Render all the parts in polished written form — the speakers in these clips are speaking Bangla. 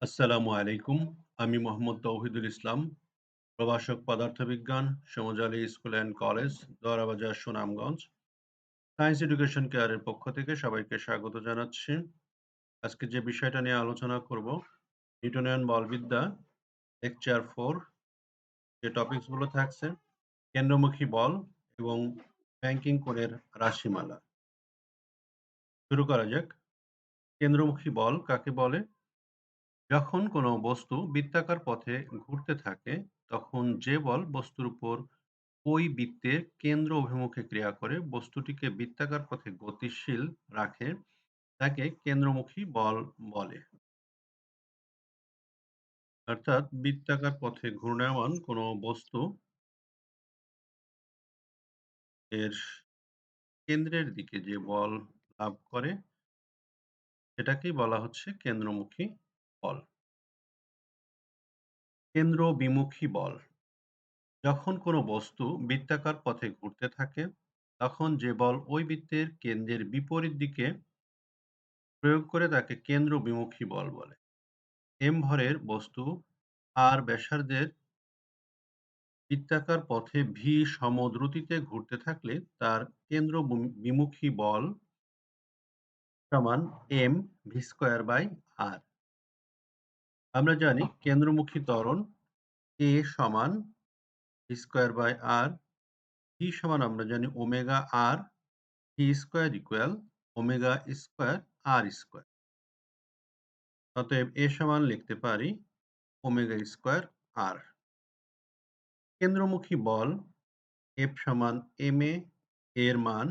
আসসালামু আলাইকুম। আমি মোহাম্মদ তৌহিদুল ইসলাম, প্রভাষক পদার্থবিজ্ঞান, Samjali school and college, Doarabazar, Sunamganj. Science education কেয়ারের পক্ষ থেকে সবাইকে স্বাগত জানাচ্ছি। আজকে যে বিষয়টা নিয়ে আলোচনা করব, নিউটনিয়ান বলবিদ্যা, লেকচার 4। যে টপিকস গুলো থাকছে, কেন্দ্রমুখী বল এবং ব্যাংকিং কোণের রাশিমালা। শুরু করা যাক। কেন্দ্রমুখী বল কাকে বলে? যখন কোনো বস্তু বৃত্তাকার পথে ঘুরতে থাকে, তখন যে বল বস্তুর উপর ওই বৃত্তের কেন্দ্র অভিমুখে ক্রিয়া করে বস্তুটিকে বৃত্তাকার পথে গতিশীল রাখে, তাকে কেন্দ্রমুখী বল বলে। অর্থাৎ বৃত্তাকার পথে ঘূর্ণায়মান কোনো বস্তু এর কেন্দ্রের দিকে যে বল লাভ করে, সেটাকেই বলা হচ্ছে কেন্দ্রমুখী বল। কেন্দ্র বিমুখী বল। যখন কোনো বস্তু বৃত্তাকার পথে ঘুরতে থাকে, তখন যে বল ওই বৃত্তের কেন্দ্রের বিপরীত দিকে প্রয়োগ করে তাকে কেন্দ্র বিমুখী বল বলে। এম ভরের বস্তু আর ব্যাসার্ধের বৃত্তাকার পথে ভি সমদ্রুতিতে ঘুরতে থাকলে তার কেন্দ্র বিমুখী বল সমান M V square by R. আমরা জানি কেন্দ্রমুখী ত্বরণ এ সমান V square by R. V সমান আমরা জানি omega R, V square equal omega square R square. অতএব এ সমান লিখতে পারি ওমেগা স্কোয়ার আর। কেন্দ্রমুখী বল এফ সমান এম এ, এর মান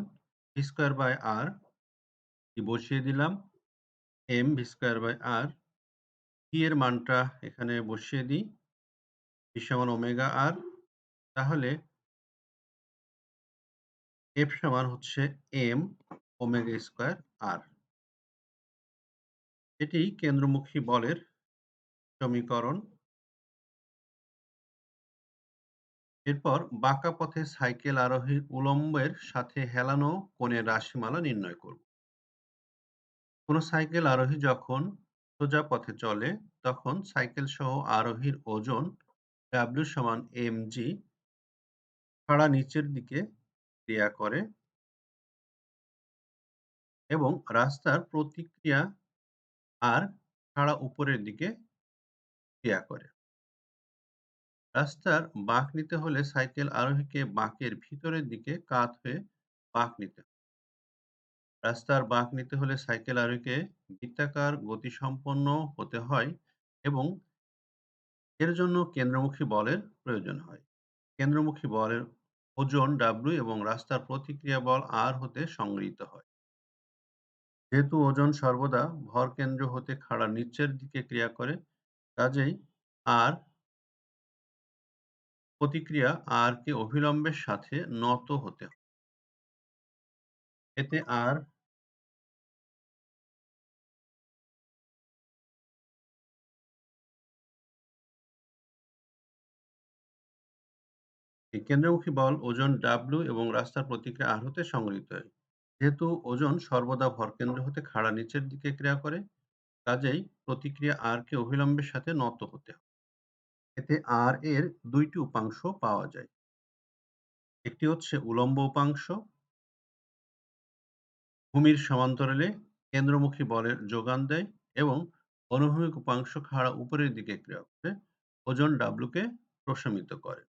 ভি স্কোয়ার বাই আর বসিয়ে দিলাম। M V square by R, V এর মানটা এখানে বসিয়ে দিই, ভি সমান ওমেগা আর। তাহলে এফ সমান হচ্ছে এম ওমেগা স্কোয়ার আর। এটি কেন্দ্রমুখী বলের সমীকরণ। এরপর বাঁকা পথে সাইকেল আরোহীর উলম্বের সাথে হেলানো কোণের রাশিমালা নির্ণয় করব। কোনো সাইকেল আরোহী যখন সোজা পথে চলে, তখন সাইকেল সহ আরোহীর ওজন ডাব্লিউ সমান mg খাড়া নিচের দিকে ক্রিয়া করে এবং রাস্তার প্রতিক্রিয়া আর খাড়া উপরের দিকে ক্রিয়া করে। রাস্তার বাঁক নিতে হলে সাইকেল আরোহীকে বাঁকের ভিতরের দিকে কাত হয়ে বাঁক নিতে হয়। রাস্তার বাঁক নিতে হলে সাইকেল আরোহীকে বৃত্তাকার গতিসম্পন্ন হতে হয় এবং এর জন্য কেন্দ্রমুখী বলের প্রয়োজন হয়। কেন্দ্রমুখী বলের ওজন ডাব্লিউ এবং রাস্তার প্রতিক্রিয়া বল আর হতে সংগৃহীত হয়। যেহেতু ওজন সর্বদা ভরকেন্দ্র হতে খাড়া নিচের দিকে ক্রিয়া করে, কাজেই আর প্রতিক্রিয়া আর কে অভিলম্বের সাথে নত হতে হয়। এতে আর এই কেন্দ্রমুখী বল ওজন ডাব্লিউ এবং রাস্তার প্রতিক্রিয়া আর হতে সংগৃহীত হয়। যেহেতু ওজন সর্বদা ভরকেন্দ্র হতে খাড়া নিচের দিকে ক্রিয়া করে, কাজেই প্রতিক্রিয়া আর কে অভিলম্বের সাথে নত হতে হয়। এতে আর এর দুইটি উপাংশ পাওয়া যায়। একটি হচ্ছে উলম্ব উপাংশ, ভূমির সমান্তরালে কেন্দ্রমুখী বলের যোগান দেয় এবং অনুভূমিক উপাংশ খাড়া উপরের দিকে ক্রিয়া করে ওজন ডাব্লুকে প্রশমিত করে।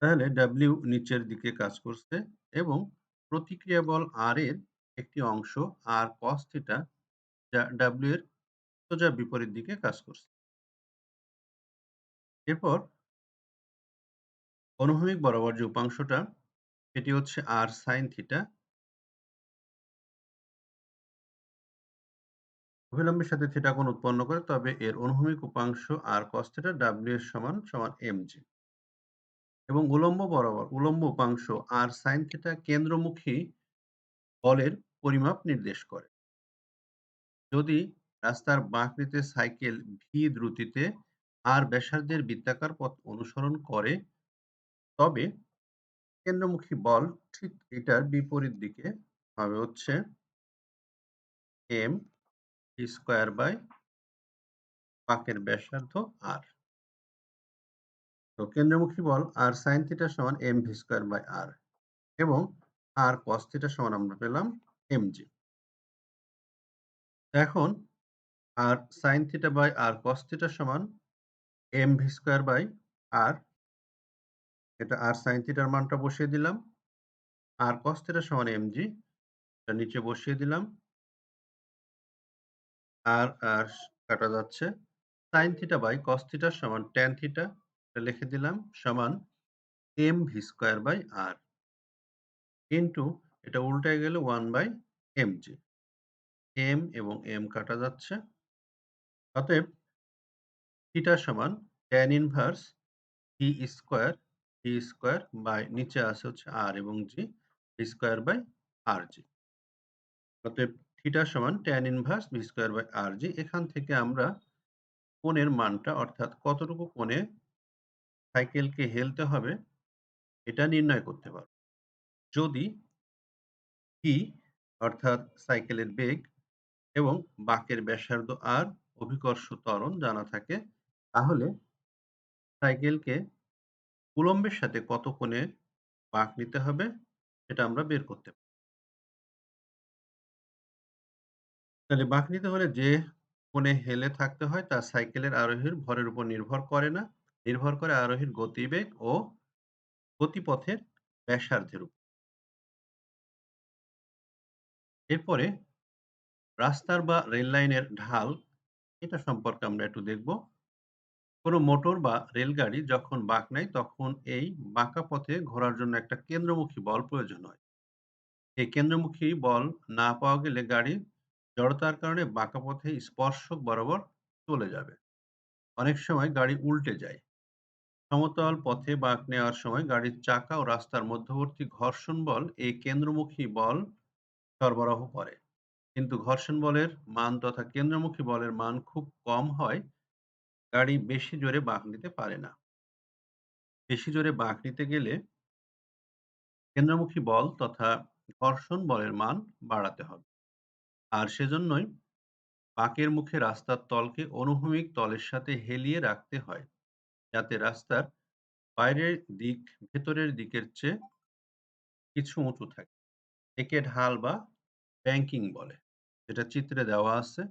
তাহলে ডাব্লিউ নিচের দিকে কাজ করছে এবং প্রতিক্রিয়া বল আর এর একটি অংশ আর কস থিটা, যা ডাব্লিউ এর সোজা বিপরীত দিকে কাজ করছে। এরপর অনুভূমিক বরাবর যে উপাংশটা, সেটি হচ্ছে আর সাইন থিটা। অভিলম্বের সাথে থিটা কোণ উৎপন্ন করে, তবে এর অনুভূমিক উপাংশ আর কস থিটা ডাব্লিউ এর সমান সমান mg। এবং উলম্ব বরাবর উলম্ব উপাংশ আর সাইন থিটা কেন্দ্রমুখী বলের পরিমাপ নির্দেশ করে। যদি রাস্তার বাঁক নিতে সাইকেল ভি দ্রুতিতে আর ব্যাসার্ধের বৃত্তাকার পথ অনুসরণ করে, তবে কেন্দ্রমুখী বল ঠিক এটার বিপরীত দিকে হবে হচ্ছে এম ভি স্কোয়ার বাই বাঁকের ব্যাসার্ধ r। তো কেন্দ্রমুখী বল r sin θ সমান mv²/r এবং r cos θ সমান আমরা পেলাম mg। এখন r sin θ/r cos θ সমান mv²/r। এটা r sin θ র মানটা বসিয়ে দিলাম। r cos θ সমান mg, এটা নিচে বসিয়ে দিলাম। আর কাটা যাচ্ছে। sin θ/cos θ সমান tan θ, এটা লিখে দিলাম, সমান mv²/r ইনটু, এটা উল্টায় গেলে 1/mg। m এবং m কাটা যাচ্ছে। অতএব থিটা সমান tan ইনভার্স v² বাই নিচে আছে হচ্ছে r এবং g, v²/rg। অতএব থিটা সমান tan ইনভার্স v²/rg। এখান থেকে আমরা কোণের মানটা, অর্থাৎ কতটুকু কোণে সাইকেলকে হেলতে হবে, এটা নির্ণয় করতে পারব। যদি v অর্থাৎ সাইকেলের বেগ এবং বাঁকের ব্যাসার্ধ r, অভিকর্ষ ত্বরণ জানা থাকে, তাহলে সাইকেলকে কুলম্বের সাথে কত কোণে বাঁক নিতে হবে সেটা আমরা বের করতে পারি। তাহলে বাঁক নিতে হলে যে কোণে হেলে থাকতে হয় তা সাইকেলের আরোহীর ভরের উপর নির্ভর করে না, নির্ভর করে আরোহীর গতিবেগ ও গতিপথের ব্যাসার্ধের উপর। এরপরে রাস্তার বা রেল লাইনের ঢাল, এটা সম্পর্কে আমরা একটু দেখব। কোনো মোটর বা রেলগাড়ি যখন বাঁক নেয় তখন এই বাঁকা পথে ঘোরার জন্য একটা কেন্দ্রমুখী বল প্রয়োজন হয়। এই কেন্দ্রমুখী বল না পাওয়া গেলে গাড়ি জড়তার কারণে বাঁকা পথে স্পর্শক বরাবর চলে যাবে। অনেক সময় গাড়ি উল্টে যায়। সমতল পথে বাঁক নেওয়ার সময় গাড়ির চাকা ও রাস্তার মধ্যবর্তী ঘর্ষণ বল এই কেন্দ্রমুখী বল সরবরাহ করে। কিন্তু ঘর্ষণ বলের মান তথা কেন্দ্রমুখী বলের মান খুব কম হয়, গাড়ি বেশি জোরে বাঁক নিতে পারে না। বেশি জোরে বাঁক নিতে গেলে কেন্দ্রমুখী বল তথা ঘর্ষণ বলের মান বাড়াতে হবে। আর সেজন্যই বাঁকের মুখে রাস্তার তলকে অনুভূমিক তলের সাথে হেলিয়ে রাখতে হয়, যাতে রাস্তার বাইরের দিক ভেতরের দিকের চেয়ে কিছু উঁচু থাকে। একে ঢাল বা ব্যাংকিং বলে, যেটা চিত্রে দেওয়া আছে।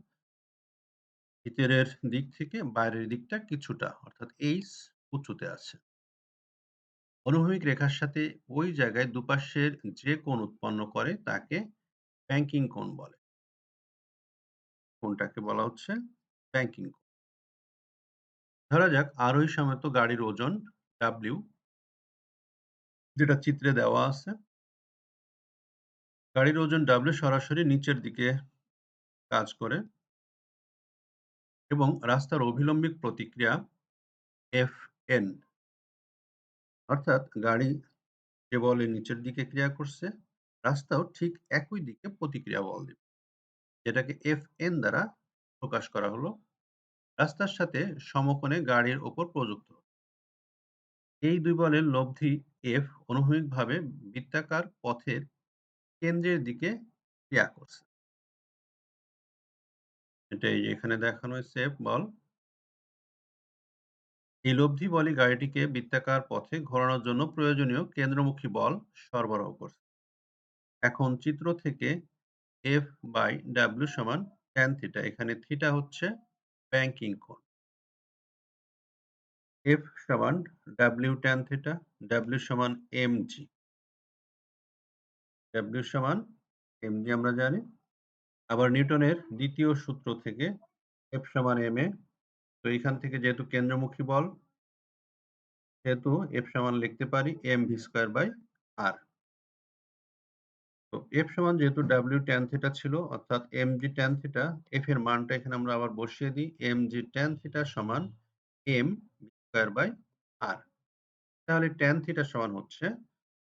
ভিতরের দিক থেকে বাইরের দিকটা কিছুটা, অর্থাৎ এইচ উঁচুতে আছে। অনুভূমিক রেখার সাথে ওই জায়গায় দুপাশের যে কোণ উৎপন্ন করে তাকে ব্যাংকিং কোণ বলে। কোণটাকে বলা হচ্ছে ব্যাংকিং কোণ। ধরা যাক আরোহী সমেত গাড়ির ওজন W, যেটা চিত্রে দেওয়া আছে। গাড়ির ওজন W সরাসরি নিচের দিকে কাজ করে এবং রাস্তার অভিলম্বিক প্রতিক্রিয়া Fn, অর্থাৎ গাড়ি যে বলে নিচের দিকে ক্রিয়া করছে, রাস্তাও ঠিক একই দিকে প্রতিক্রিয়া বল দিবে, যেটাকে Fn দ্বারা প্রকাশ করা হলো। রাস্তার সাথে সমকোণে গাড়ির উপর প্রযুক্ত। এই দুই বলের লব্ধি F অনুভূমিকভাবে বৃত্তাকার পথের কেন্দ্রের দিকে ক্রিয়া করছে। এটা এই যে এখানে দেখানো হয়েছে F বল। এই লব্ধি বলই গাড়িটিকে বৃত্তাকার পথে ঘোরানোর জন্য প্রয়োজনীয় কেন্দ্রমুখী বল সরবরাহ করছে। এখন চিত্র থেকে F/W সমান tan θ, এখানে থিটা হচ্ছে ব্যাংকিং কোণ। F সমান W tan θ, W সমান mg। W সমান mg আমরা জানি। আবার নিউটনের দ্বিতীয় সূত্র থেকে F সমান ma। তো এখান থেকে যেহেতু কেন্দ্রমুখী বল, সেহেতু F সমান লিখতে পারি mv²/r। তো F সমান যেহেতু W tan θ ছিল, অর্থাৎ mg tan θ, F এর মানটা এখানে আমরা আবার বসিয়ে দিই। mg tan θ সমান mv²/r। তাহলে tan θ সমান হচ্ছে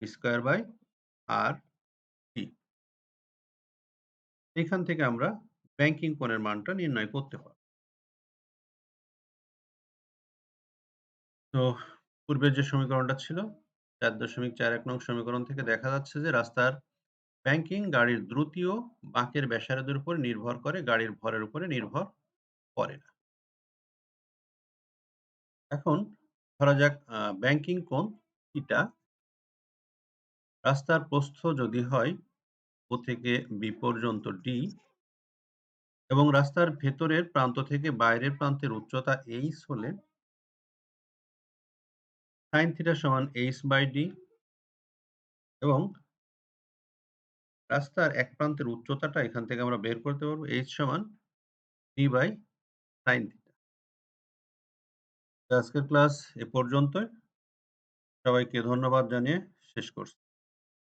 v²/r t। এখান থেকে আমরা ব্যাংকিং কোণের মানটা নির্ণয় করতে পারব। তো পূর্বের যে সমীকরণটা ছিল ৪.৪১ নং সমীকরণ থেকে দেখা যাচ্ছে যে রাস্তার ব্যাংকিং গাড়ির দ্রুতি ও বাঁকের ব্যাসার্ধের উপর নির্ভর করে, গাড়ির ভরের উপরে নির্ভর করে না। এখন ধরা যাক ব্যাংকিং কোণ থিটা, রাস্তার প্রস্থ যদি হয় O থেকে B পর্যন্ত D এবং রাস্তার ভেতরের প্রান্ত থেকে বাইরের প্রান্তের উচ্চতা h হলে sin থিটা সমান h/d এবং রাস্তার এক প্রান্তের উচ্চতাটা এখান থেকে আমরা বের করতে পারবো h সমান d/sin থিটা। আজকের ক্লাস এ পর্যন্তই। সবাইকে ধন্যবাদ জানিয়ে শেষ করছি।